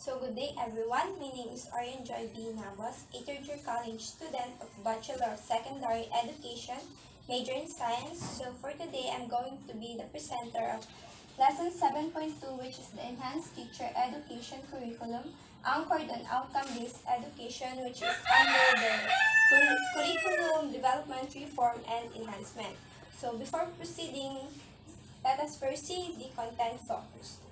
So good day everyone, my name is Arian Joy B. Navas, a third-year college student of Bachelor of Secondary Education, major in Science. So for today, I'm going to be the presenter of Lesson 7.2, which is the Enhanced Teacher Education Curriculum, anchored on outcome-based education, which is under the Curriculum Development Reform and Enhancement. So before proceeding, let us first see the content focus.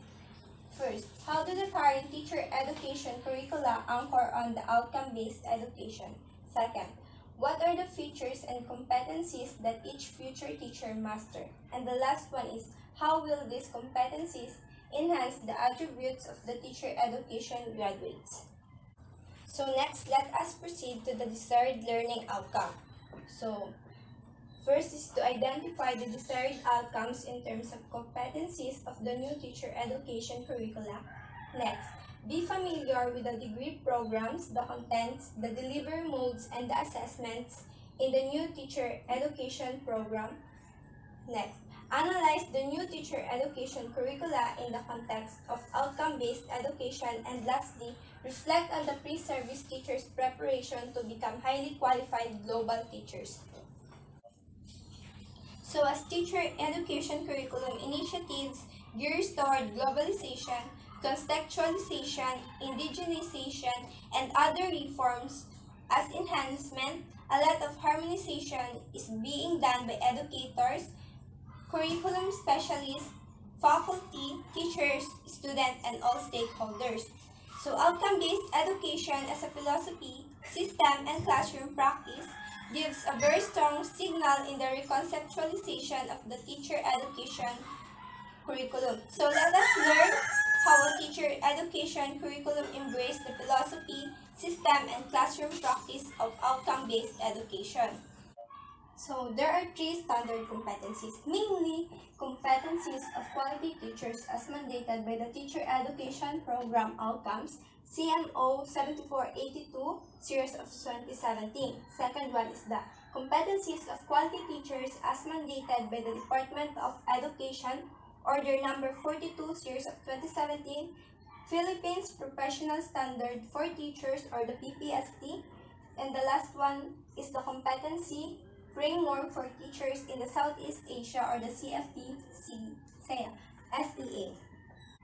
First, how do the current teacher education curricula anchor on the outcome-based education? Second, what are the features and competencies that each future teacher master? And the last one is, how will these competencies enhance the attributes of the teacher education graduates? So next, let us proceed to the desired learning outcome. So first is to identify the desired outcomes in terms of competencies of the new teacher education curricula. Next, be familiar with the degree programs, the contents, the delivery modes, and the assessments in the new teacher education program. Next, analyze the new teacher education curricula in the context of outcome-based education. And lastly, reflect on the pre-service teachers' preparation to become highly qualified global teachers. So as teacher education curriculum initiatives gears toward globalization, contextualization, indigenization, and other reforms as enhancement, a lot of harmonization is being done by educators, curriculum specialists, faculty, teachers, students, and all stakeholders. So outcome-based education as a philosophy, system, and classroom practice gives a very strong signal in the reconceptualization of the teacher education curriculum. So let us learn how a teacher education curriculum embraces the philosophy, system, and classroom practice of outcome-based education. So there are three standard competencies, mainly competencies of quality teachers as mandated by the Teacher Education Program Outcomes, CMO 7482, series of 2017. Second one is the competencies of quality teachers as mandated by the Department of Education, Order number 42, series of 2017, Philippines Professional Standard for Teachers or the PPST. And the last one is the competency framework for teachers in the Southeast Asia or the CFTC, SEA.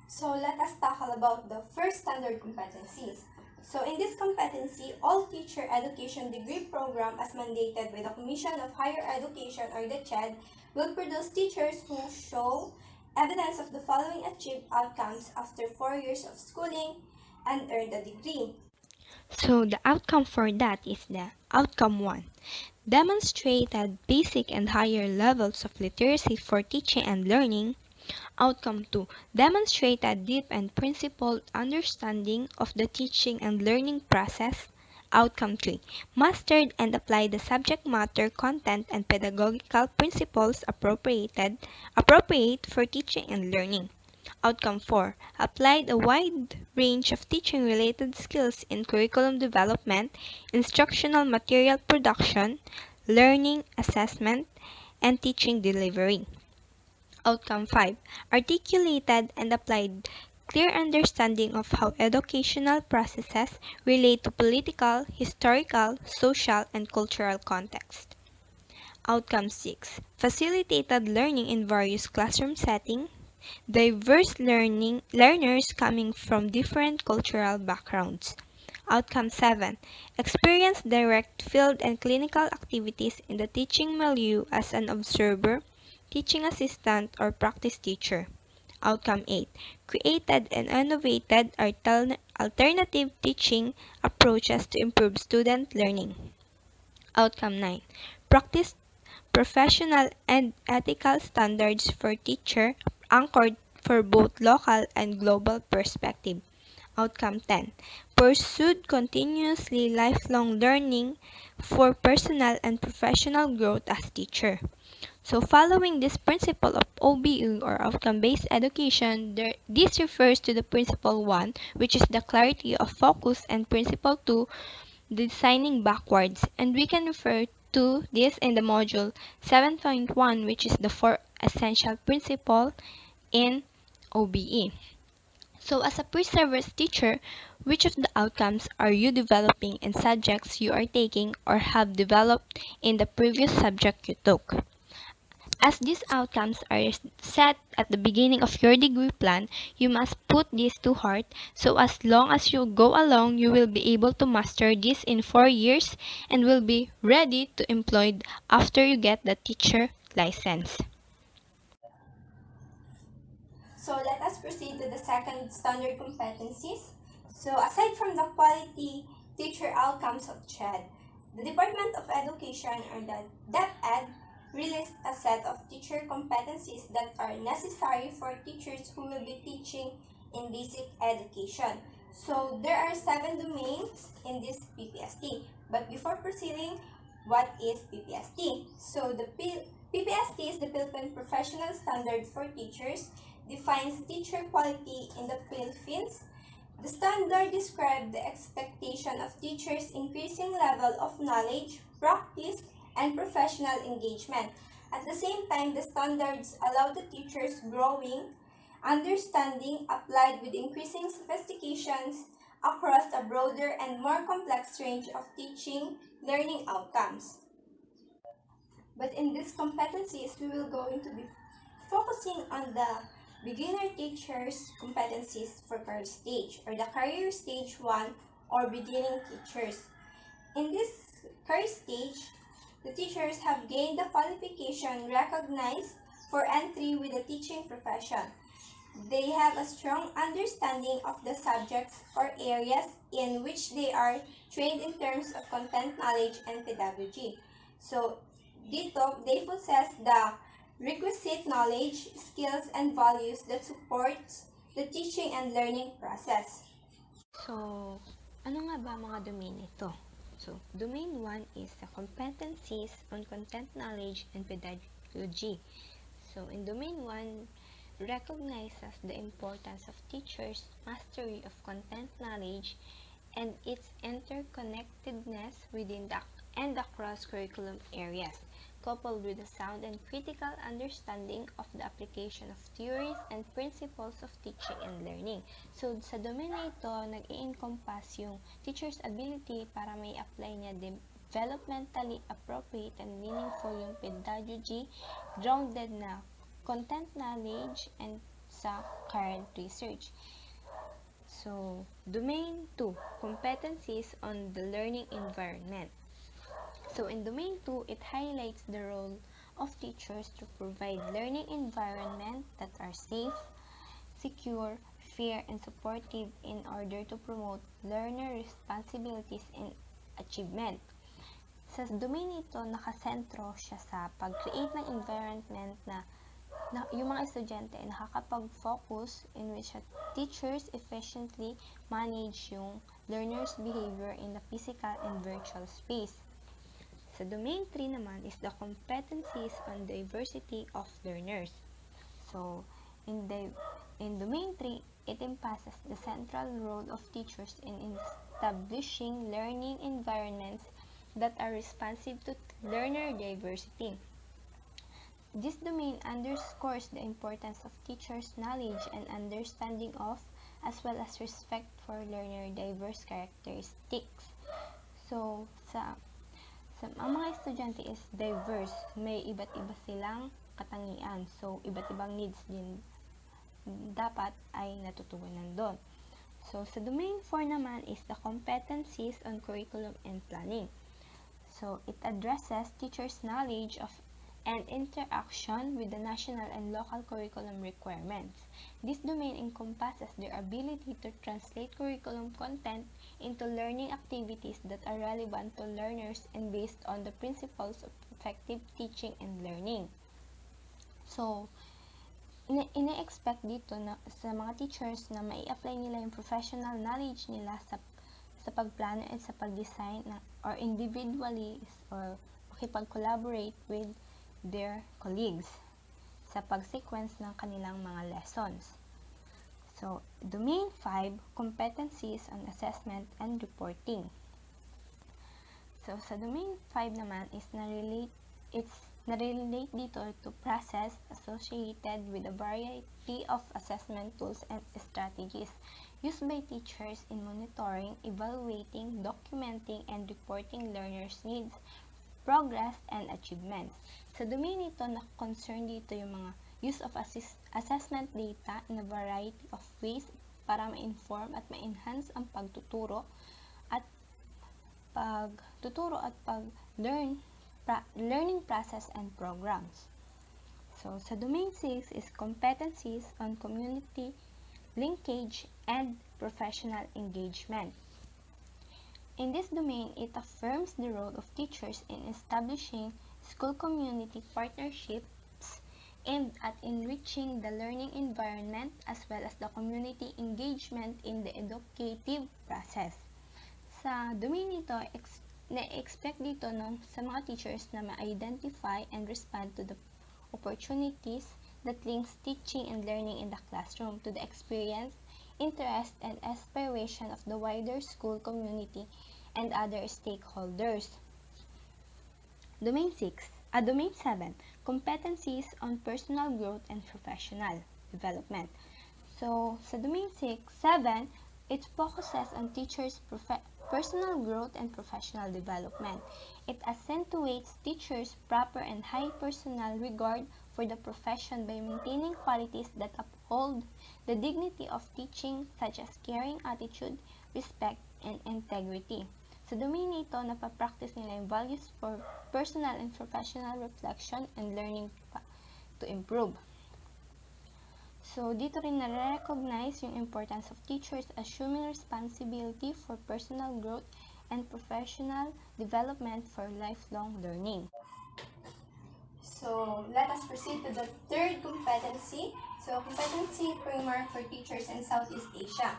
So let us tackle about the first standard competencies. So in this competency, all teacher education degree program as mandated by the Commission of Higher Education or the CHED will produce teachers who show evidence of the following achieved outcomes after 4 years of schooling and earn the degree. So the outcome for that is the outcome 1. Demonstrated basic and higher levels of literacy for teaching and learning. Outcome 2. Demonstrated deep and principled understanding of the teaching and learning process. Outcome 3. Mastered and applied the subject matter, content, and pedagogical principles appropriate for teaching and learning. Outcome 4. Applied a wide range of teaching-related skills in curriculum development, instructional material production, learning assessment, and teaching delivery. Outcome 5. Articulated and applied clear understanding of how educational processes relate to political, historical, social, and cultural context. Outcome 6. Facilitated learning in various classroom settings, diverse learners coming from different cultural backgrounds. Outcome 7. Experience direct field and clinical activities in the teaching milieu as an observer, teaching assistant, or practice teacher. Outcome 8. Created and innovated alternative teaching approaches to improve student learning. Outcome 9. Practice professional and ethical standards for teacher anchored for both local and global perspective. Outcome 10. Pursued continuously lifelong learning for personal and professional growth as teacher. So following this principle of OBE or outcome-based education, this refers to the principle 1, which is the clarity of focus, and principle 2, designing backwards, and we can refer to this in the module 7.1, which is the 4 essential principles in OBE. So, as a pre-service teacher, which of the outcomes are you developing in subjects you are taking or have developed in the previous subject you took? As these outcomes are set at the beginning of your degree plan, you must put these to heart, so as long as you go along, you will be able to master this in 4 years and will be ready to employed after you get the teacher license. So let us proceed to the second standard competencies. So aside from the quality teacher outcomes of CHED, the Department of Education or the DepEd released a set of teacher competencies that are necessary for teachers who will be teaching in basic education. So there are 7 domains in this PPST. But before proceeding, what is PPST? So the PPST is the Philippine Professional Standard for Teachers, defines teacher quality in the Philippines. The standard describes the expectation of teachers' increasing level of knowledge, practice, and professional engagement. At the same time, the standards allow the teachers growing understanding applied with increasing sophistications across a broader and more complex range of teaching learning outcomes. But in these competencies, we will going to be focusing on the beginner teachers competencies for career stage or the career stage 1 or beginning teachers. In this career stage, the teachers have gained the qualification recognized for entry with the teaching profession. They have a strong understanding of the subjects or areas in which they are trained in terms of content knowledge and pedagogy. So, dito, they possess the requisite knowledge, skills, and values that supports the teaching and learning process. So, ano nga ba mga domain ito? So, domain 1 is the competencies on content knowledge and pedagogy. So, in domain 1, recognizes the importance of teachers' mastery of content knowledge and its interconnectedness within and across curriculum areas, coupled with a sound and critical understanding of the application of theories and principles of teaching and learning. So, sa domain na ito, nag-i-encompass yung teacher's ability para may apply niya developmentally appropriate and meaningful yung pedagogy, grounded na content knowledge, and sa current research. So, domain 2, competencies on the learning environment. So, in domain 2, it highlights the role of teachers to provide learning environment that are safe, secure, fair, and supportive in order to promote learner responsibilities and achievement. Sa domain ito, nakasentro siya sa pag-create ng environment na yung mga estudyante ay nakakapag-focus in which teachers efficiently manage yung learners' behavior in the physical and virtual space. Sa domain 3 naman is the competencies on diversity of learners. So, in domain 3, it emphasizes the central role of teachers in establishing learning environments that are responsive to learner diversity. This domain underscores the importance of teachers' knowledge and understanding of, as well as respect for learner diverse characteristics. So, sa mga estudyante is diverse. May iba't iba silang katangian. So, iba't ibang needs din dapat ay natutugunan doon. So, sa domain 4 naman is the competencies on curriculum and planning. So, it addresses teachers' knowledge of and interaction with the national and local curriculum requirements. This domain encompasses their ability to translate curriculum content into learning activities that are relevant to learners and based on the principles of effective teaching and learning. So, ina-expect dito na sa mga teachers na mai-apply nila yung professional knowledge nila sa pagplano at sa pag-design or individually or makipag-collaborate with their colleagues sa pag-sequence ng kanilang mga lessons. So, domain 5, competencies on assessment and reporting. So, sa domain 5 naman is it's Narelate dito to process associated with a variety of assessment tools and strategies used by teachers in monitoring, evaluating, documenting, and reporting learners' needs, progress, and achievements. Sa domain nito, na-concern dito yung mga use of assessment data in a variety of ways para ma-inform at ma-enhance ang paglearning learning process and programs. So, sa domain 6 is competencies on community linkage and professional engagement. In this domain, it affirms the role of teachers in establishing school-community partnerships aimed at enriching the learning environment as well as the community engagement in the educative process. Sa domain nito, na-expect dito sa mga teachers na ma-identify and respond to the opportunities that links teaching and learning in the classroom to the experience, interest, and aspiration of the wider school community and other stakeholders. Domain 7, competencies on personal growth and professional development. So, sa domain 7, it focuses on teachers' personal growth and professional development. It accentuates teachers' proper and high personal regard for the profession by maintaining qualities that uphold the dignity of teaching such as caring attitude, respect, and integrity. Sa domain nito, napapractice nila yung values for personal and professional reflection and learning to improve. So, dito rin na-recognize yung importance of teachers assuming responsibility for personal growth and professional development for lifelong learning. So, let us proceed to the third competency. So, competency framework for teachers in Southeast Asia.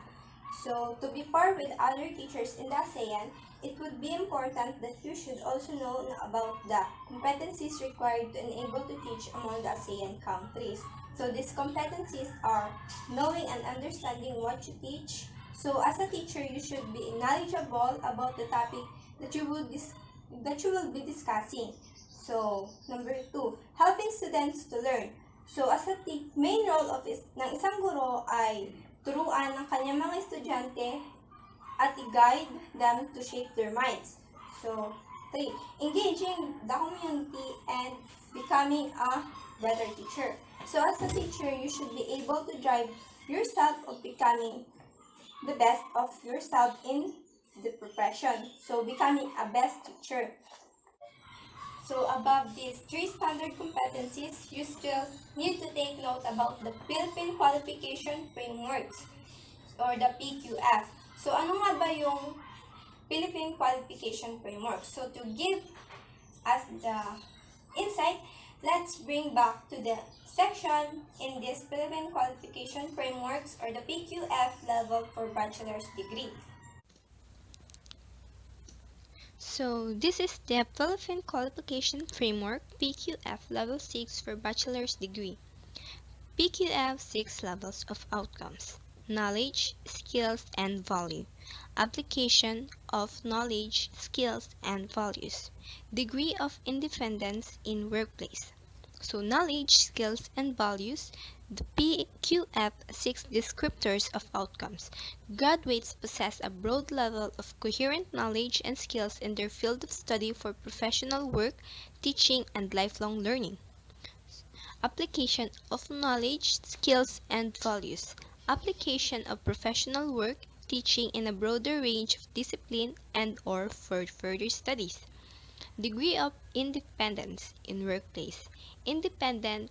So, to be par with other teachers in the ASEAN, it would be important that you should also know about the competencies required to enable to teach among the ASEAN countries. So, these competencies are knowing and understanding what you teach. So, as a teacher, you should be knowledgeable about the topic that you will be discussing. So, number 2, helping students to learn. So, as a main role of ng isang guro ay turuan ng kanyang mga estudyante at i-guide them to shape their minds. So, 3, engaging the community and becoming a better teacher. So, as a teacher, you should be able to drive yourself of becoming the best of yourself in the profession. So, becoming a best teacher. So, above these 3 standard competencies, you still need to take note about the Philippine Qualification Frameworks or the PQF. So, ano nga ba yung Philippine Qualification Framework? So, to give us the insight, let's bring back to the section in this Philippine Qualification Frameworks or the PQF level for bachelor's degree. So, this is the Philippine Qualification Framework, PQF Level 6 for Bachelor's Degree. PQF 6 levels of outcomes: knowledge, skills, and value. Application of knowledge, skills, and values. Degree of independence in workplace. So, knowledge, skills, and values. The PQF 6 descriptors of outcomes. Graduates possess a broad level of coherent knowledge and skills in their field of study for professional work, teaching, and lifelong learning. Application of knowledge, skills, and values. Application of professional work, teaching in a broader range of discipline and/or for further studies. Degree of independence in workplace. Independent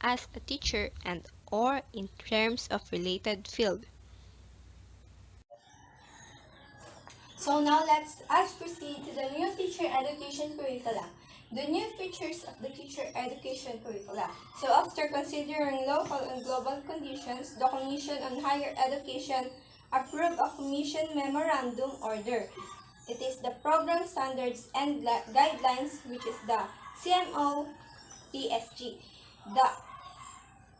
as a teacher and/or in terms of related field. So now let's proceed to the new teacher education curricula. The new features of the teacher education curricula. So after considering local and global conditions, the Commission on Higher Education approved a Commission Memorandum Order. It is the Program Standards and Guidelines, which is the CMO PSG. The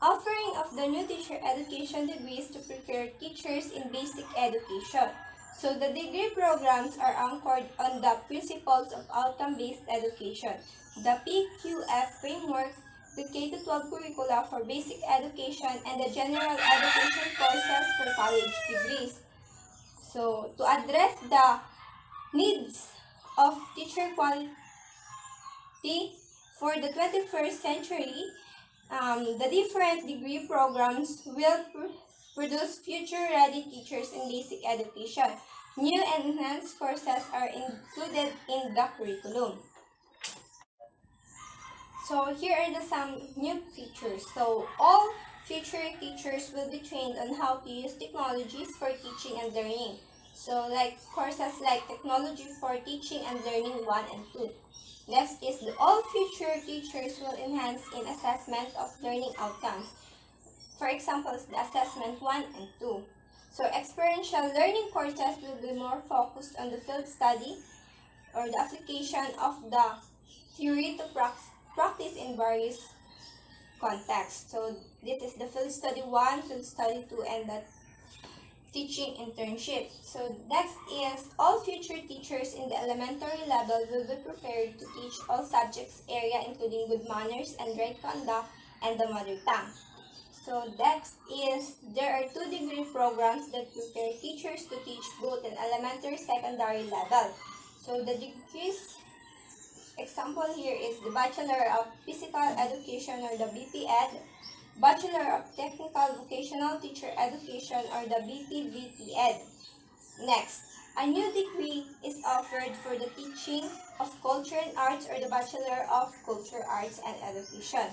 offering of the new teacher education degrees to prepare teachers in basic education. So the degree programs are anchored on the principles of outcome-based education, the PQF framework, the K-12 curricula for basic education, and the general education courses for college degrees. So to address the needs of teacher quality for the 21st century, the different degree programs will produce future-ready teachers in basic education. New and enhanced courses are included in the curriculum. So here are some new features. So all future teachers will be trained on how to use technologies for teaching and learning. So like courses like Technology for Teaching and Learning 1 and 2. Next is all future teachers will enhance in assessment of learning outcomes. For example, the assessment 1 and 2. So experiential learning courses will be more focused on the field study or the application of the theory to practice in various contexts. So this is the field study 1, field study 2, and the teaching internship. So next is all future teachers in the elementary level will be prepared to teach all subjects area including good manners and right conduct and the mother tongue. So next is there are 2 degree programs that prepare teachers to teach both in elementary secondary level. So the degrees example here is the Bachelor of Physical Education or the BPEd, Bachelor of Technical Vocational Teacher Education or the BPVTEd. Next, a new degree is offered for the teaching of culture and arts or the Bachelor of Culture, Arts and Education.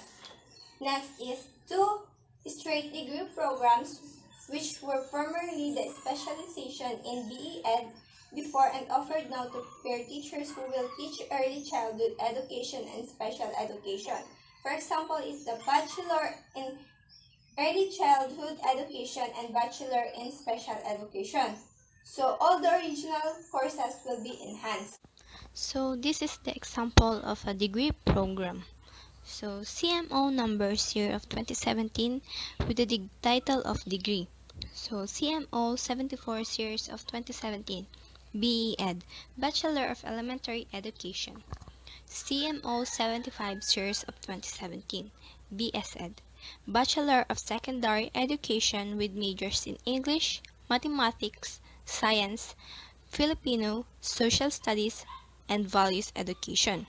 Next is 2 straight degree programs which were formerly the specialization in BEd before and offered now to prepare teachers who will teach early childhood education and special education. For example, is the Bachelor in Early Childhood Education and Bachelor in Special Education. So all the original courses will be enhanced. So this is the example of a degree program. So CMO numbers year of 2017 with the title of degree. So CMO 74 series of 2017, BE Ed, Bachelor of Elementary Education. CMO 75 series of 2017, BS Ed, Bachelor of Secondary Education with majors in English, Mathematics, Science, Filipino, Social Studies, and Values Education.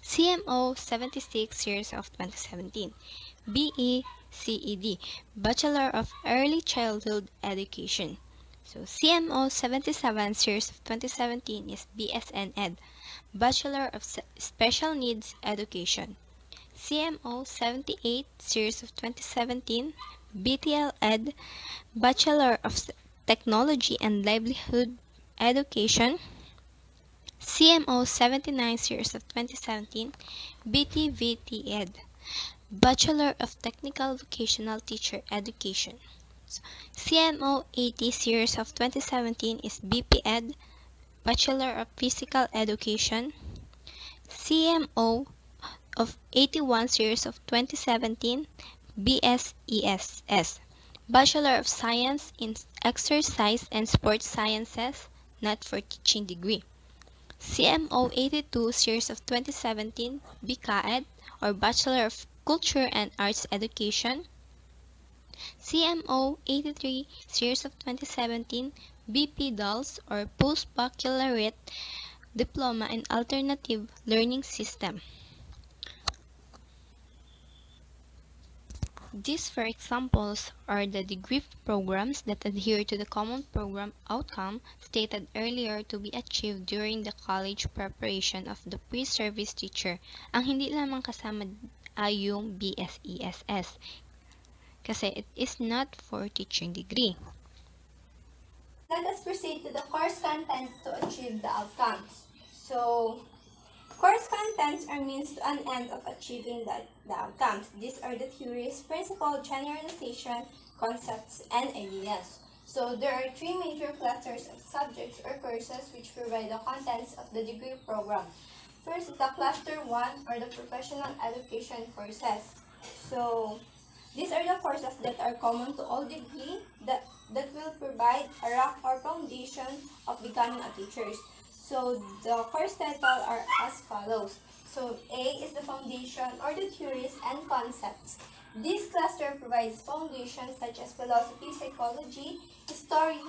CMO 76 years of 2017, BE CED, Bachelor of Early Childhood Education. So CMO 77 years of 2017 is BSN Ed, Bachelor of Special Needs Education. CMO 78 series of 2017, BTL Ed, Bachelor of Technology and Livelihood Education. CMO 79 series of 2017, BTVT Ed, Bachelor of Technical Vocational Teacher Education. CMO 80 series of 2017 is BP Ed, Bachelor of Physical Education. CMO of 81 series of 2017, BSESS, Bachelor of Science in Exercise and Sports Sciences, not for teaching degree. CMO 82 series of 2017, BCAED, or Bachelor of Culture and Arts Education. CMO 83 series of 2017, BP-DALS, or Postbaccalaureate Diploma in Alternative Learning System. These, for examples, are the degree programs that adhere to the common program outcome stated earlier to be achieved during the college preparation of the pre-service teacher. Ang hindi lamang kasama ay yung BSESS kasi it is not for teaching degree. Let us proceed to the course content to achieve the outcomes. So, course contents are means to an end of achieving the outcomes. These are the theories, principle, generalization, concepts, and ideas. So there are 3 major clusters of subjects or courses which provide the contents of the degree program. First is the cluster 1 or the professional education courses. So These are the courses that are common to all degree that will provide a rock or foundation of becoming a teacher. So the course title are as follows. So A is the foundation or the theories and concepts. This cluster provides foundations such as philosophy, psychology, history,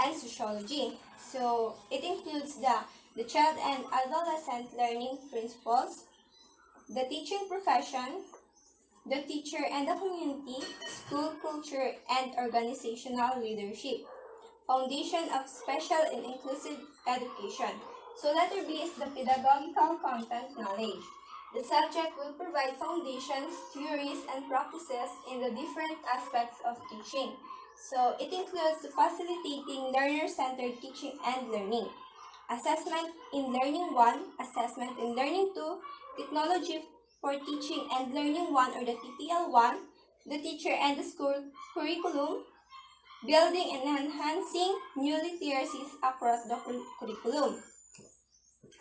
and sociology. So it includes the child and adolescent learning principles, the teaching profession, the teacher and the community, school culture, and organizational leadership. Foundation of Special and Inclusive Education. So letter B is the pedagogical content knowledge. The subject will provide foundations, theories, and practices in the different aspects of teaching. So it includes facilitating learner-centered teaching and learning. Assessment in Learning 1, Assessment in Learning 2, Technology for Teaching and Learning 1 or the TTL1, the teacher and the school curriculum, building and enhancing new literacies across the curriculum.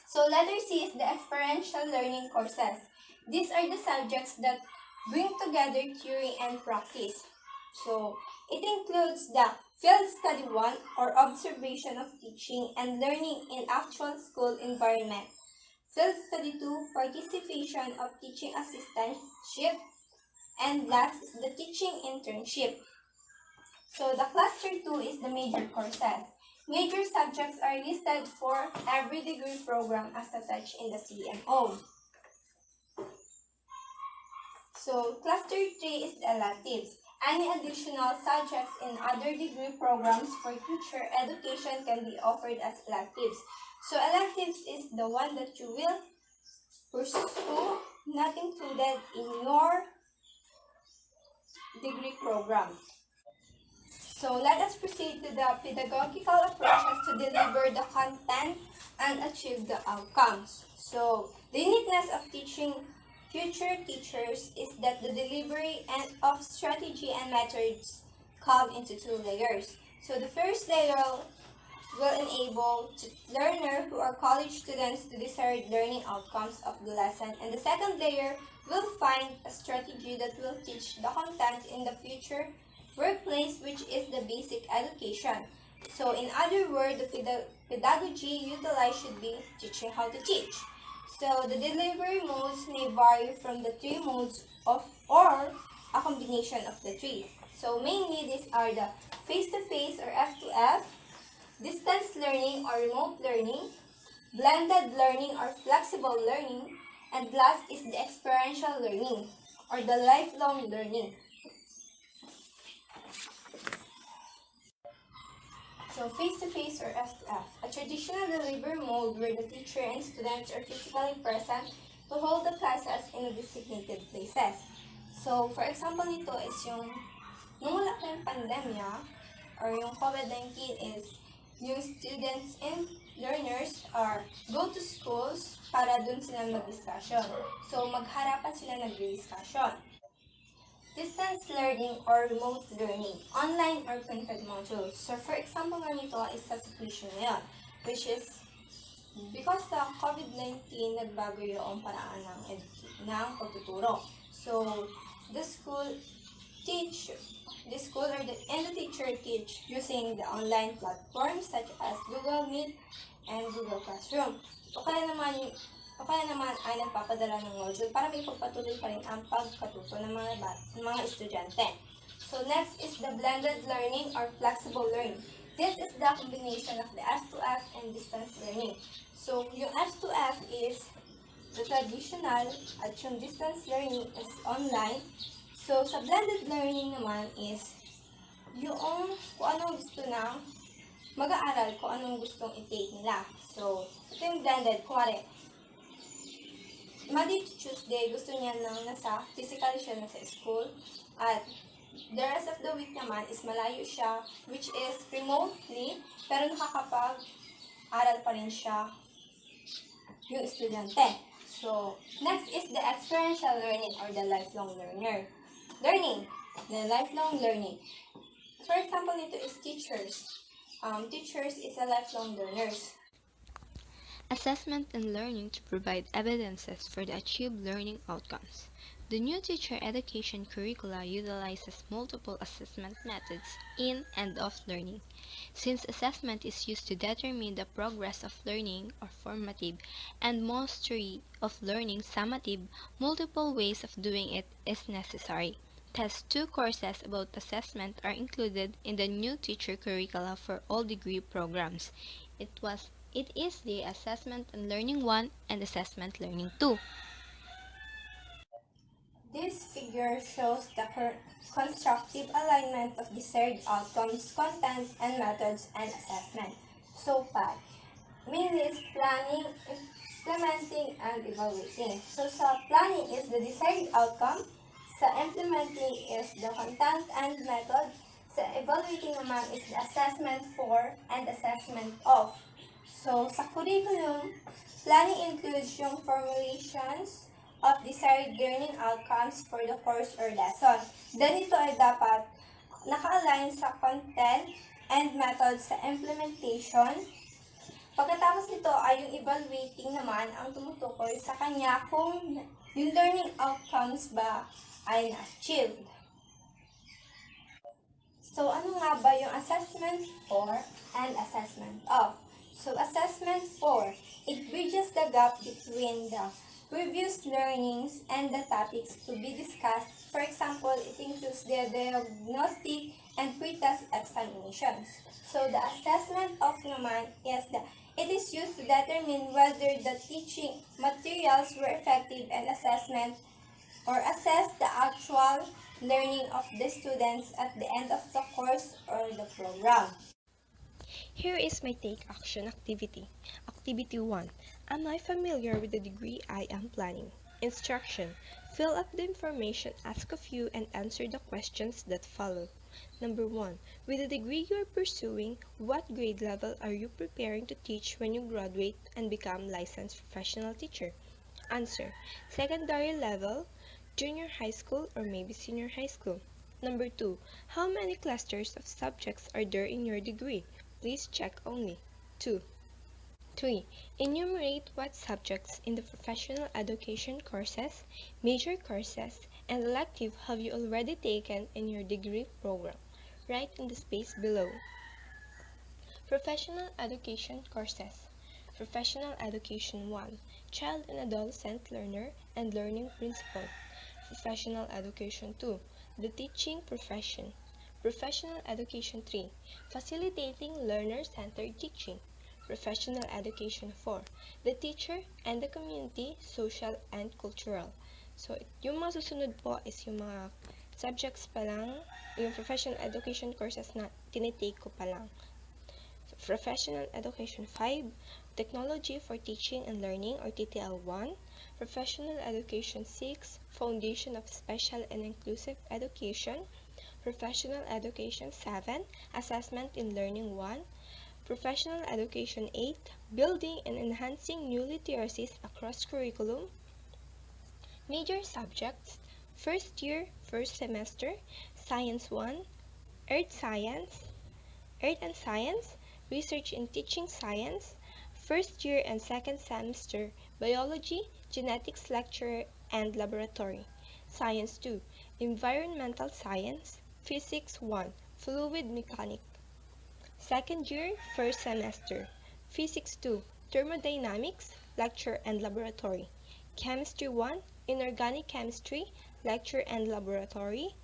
So letter C is the experiential learning courses. These are the subjects that bring together theory and practice. So it includes the field study 1 or observation of teaching and learning in actual school environment. Field study 2, participation of teaching assistantship, and last is the teaching internship. So the cluster 2 is the major courses. Major subjects are listed for every degree program as attached in the CMO. So cluster 3 is the electives. Any additional subjects in other degree programs for teacher education can be offered as electives. So electives is the one that you will pursue, not included in your degree program. So let us proceed to the pedagogical approaches to deliver the content and achieve the outcomes. So the uniqueness of teaching future teachers is that the delivery of strategy and methods come into two layers. So the first layer will enable learners who are college students to desired learning outcomes of the lesson, and the second layer will find a strategy that will teach the content in the future workplace, which is the basic education. So in other words, the pedagogy utilized should be teaching how to teach. So the delivery modes may vary from the three modes of or a combination of the three. So mainly these are the face-to-face or F2F, distance learning or remote learning, blended learning or flexible learning, and last is the experiential learning or the lifelong learning. So face-to-face or F2F, a traditional delivery mode where the teacher and students are physically present to hold the classes in the designated places. So for example nito is yung nung wala pa yung pandemya or yung COVID-19 is yung students and learners are go to schools para dun sila mag-discussion. So magharapan sila nag-discussion. Distance learning or remote learning, online or printed modules. So for example nga nito is sa situation ngayon, which is because the COVID-19 nagbago yung paraan ng pagtuturo. So the school or the teacher teach using the online platforms such as Google Meet and Google Classroom. O kaya naman ay nagpapadala ng module para may pagpatuloy pa rin ang pagkatuto ng mga estudyante. So next is the blended learning or flexible learning. This is the combination of the F2F and distance learning. So yung F2F is the traditional at yung distance learning is online. So sa blended learning naman is yung kung anong gusto ng mag-aaral, kung anong gustong i-take nila. So ito yung blended. Kuwari, Monday to Tuesday, gusto niya physically siya nasa school. At the rest of the week naman is malayo siya, which is remotely, pero nakakapag-aral pa rin siya yung estudyante. So, next is the experiential learning or the lifelong learning. The lifelong learning. For example, nito is teachers. Teachers is a lifelong learners. Assessment and learning to provide evidences for the achieved learning outcomes. The new teacher education curricula utilizes multiple assessment methods in and off learning. Since assessment is used to determine the progress of learning or formative and mastery of learning summative, multiple ways of doing it is necessary. Thus, 2 courses about assessment are included in the new teacher curricula for all degree programs. It is the Assessment and Learning 1 and Assessment Learning 2. This figure shows the constructive alignment of desired outcomes, content, and methods and assessment. So, PAT means planning, implementing, and evaluating. So, sa planning is the desired outcome, sa implementing is the content and method, sa evaluating naman is the assessment for and assessment of. So, sa curriculum, planning includes yung formulations of desired learning outcomes for the course or lesson. Ganito ay dapat naka-align sa content and method sa implementation. Pagkatapos nito ay yung evaluating naman ang tumutukoy sa kanya kung yung learning outcomes ba ay na-achieved. So, ano nga ba yung assessment for and assessment of? So, assessment for, it bridges the gap between the previous learnings and the topics to be discussed. For example, it includes the diagnostic and pre-test examinations. So, the assessment of naman is it is used to determine whether the teaching materials were effective and assessment or assess the actual learning of the students at the end of the course or the program. Here is my take action activity. Activity 1. Am I familiar with the degree I am planning? Instruction. Fill up the information asked of you and answer the questions that follow. Number 1. With the degree you are pursuing, what grade level are you preparing to teach when you graduate and become licensed professional teacher? Answer. Secondary level, junior high school, or maybe senior high school. Number 2. How many clusters of subjects are there in your degree? Please check only. 2. 3. Enumerate what subjects in the professional education courses, major courses, and elective have you already taken in your degree program. Write in the space below. Professional education courses. Professional Education 1. Child and Adolescent Learner and Learning Principle. Professional Education 2. The Teaching Profession. Professional Education 3. Facilitating Learner-Centered Teaching. Professional Education 4. The Teacher and the Community, Social and Cultural. So, yung mga susunod po is yung mga subjects pa lang, yung professional education courses na tinitake ko pa lang. So, Professional Education 5. Technology for Teaching and Learning or TTL 1. Professional Education 6. Foundation of Special and Inclusive Education. Professional Education 7, Assessment in Learning 1, Professional Education 8, Building and Enhancing New Literacies Across Curriculum, Major Subjects, First Year, First Semester, Science 1, Earth and Science, Research in Teaching Science, First Year and Second Semester, Biology, Genetics Lecture and Laboratory, Science 2, Environmental Science, Physics 1, Fluid Mechanics. Second year, first semester. Physics 2, Thermodynamics, Lecture and Laboratory. Chemistry 1, Inorganic Chemistry, Lecture and Laboratory.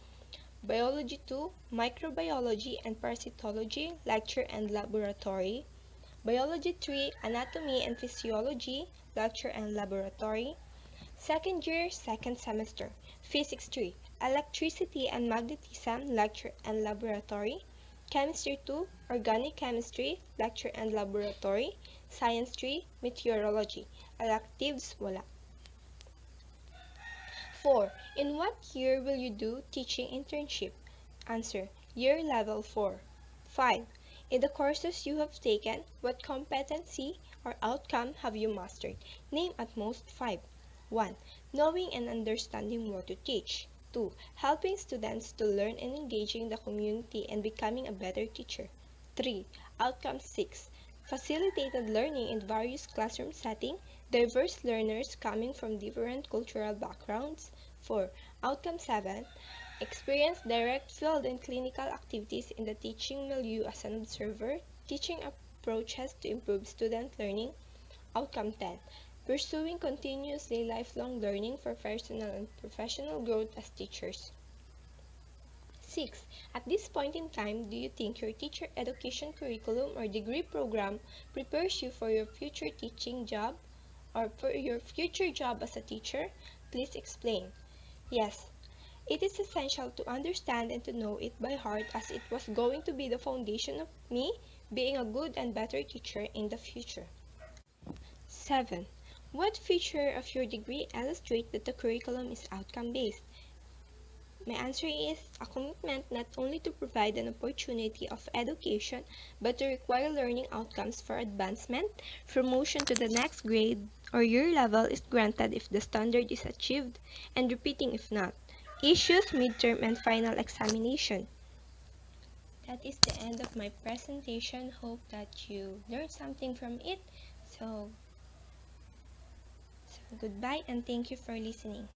Biology 2, Microbiology and Parasitology, Lecture and Laboratory. Biology 3, Anatomy and Physiology, Lecture and Laboratory. Second year, second semester. Physics 3, Electricity and Magnetism, Lecture and Laboratory. Chemistry 2, Organic Chemistry, Lecture and Laboratory. Science 3, Meteorology. Electives, wala. 4. In what year will you do teaching internship? Answer, year level 4. 5. In the courses you have taken, what competency or outcome have you mastered? Name at most 5. 1. Knowing and understanding what to teach. 2. Helping students to learn and engaging the community and becoming a better teacher. 3. Outcome 6. Facilitated learning in various classroom settings, diverse learners coming from different cultural backgrounds. For Outcome 7, experience direct field and clinical activities in the teaching milieu as an observer, teaching approaches to improve student learning. Outcome 10, pursuing continuously lifelong learning for personal and professional growth as teachers. 6. At this point in time, do you think your teacher education curriculum or degree program prepares you for your future teaching job or for your future job as a teacher? Please explain. Yes, it is essential to understand and to know it by heart as it was going to be the foundation of me being a good and better teacher in the future. 7. What feature of your degree illustrate that the curriculum is outcome-based? My answer is a commitment not only to provide an opportunity of education, but to require learning outcomes for advancement, promotion to the next grade or year level is granted if the standard is achieved, and repeating if not. Issues, midterm, and final examination. That is the end of my presentation. Hope that you learned something from it. So goodbye and thank you for listening.